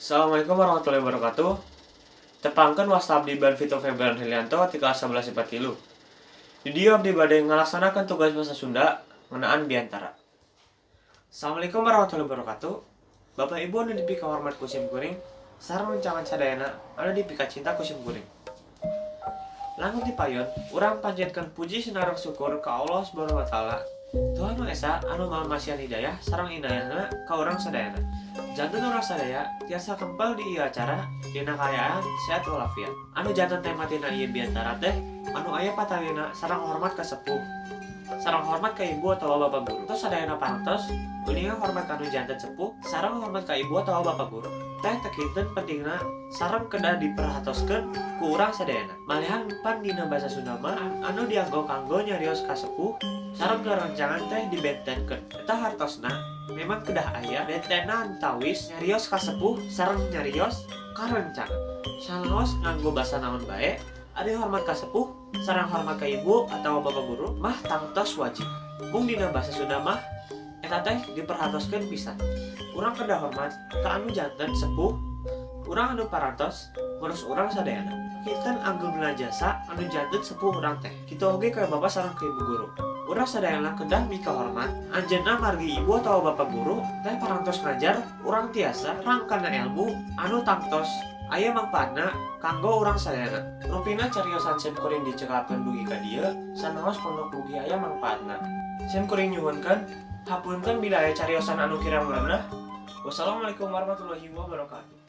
Assalamualaikum warahmatullahi wabarakatuh. Tepangkeun wasta abdi ban Vito Febrian Helianto ti kelas 11 IPA 3. Di dieu abdi bade ngalaksanakeun tugas bahasa Sunda ngeunaan biantara. Assalamualaikum warahmatullahi wabarakatuh. Bapak Ibu anu dipika hormat ku sim kuring sareng rencangan sadayana anu dipika cinta ku sim kuring. Langsung dipayon, urang panjatkeun puji sinareng syukur ka Allah Subhanahu wa taala. Tuhan Esa anu mamasian hidayah sareng inayahna ka urang sadayana. Janten urang sadaya tiasa kempel di ieu acara dina kaayaan sehat walafiat. Anu janten tematina ieu biantara teh anu aya patawina sareng hormat ka sepuh. Sareng hormat ka ibu atau bapak guru. Terus sadayana pantos uningan hormat ka anu janten sepuh sareng hormat ka ibu atau bapak guru. Teh tekinten pentingna sareng kedah diperhatoskeun ku urang sadayana. Malihan pan dina basa Sunda mah anu dianggo kanggo nyarios ka sepuh sareng kerencangan teh dibentenkeun. Eta hartosna memang kedah aya bentenan tawis nyarios ka sepuh sareng nyarios ka rencangan. Salaos nganggo basa naon bae, ari hormat ka sepuh sareng hormat ka ibu atau bapak guru mah tangtos wajib. Mung dina basa Sunda mah eta teh diperhatoskeun pisan. Urang kedah hormat ka anu janten sepuh, urang anu parantos ngurus urang sadayana. Kita anggungna jasa anu janten sepuh urang teh. Kitu oge ka bapak sareng ka ibu guru. Urang sadayana kedah mika hormat anjeunna margi ibu atau bapak guru teh parantos ngajar urang tiasa rangkana ilmu anu tangtos aya mangpaatna kanggo urang sadayana. Rupina cariosan sim kuring dicekakeun dugi ka dieu sanaos pondok dugi aya mangpaatna. Sim kuring nyuhunkeun hapunten bila aya cariosan anu kirang leunah. Wassalamualaikum warahmatullahi wabarakatuh.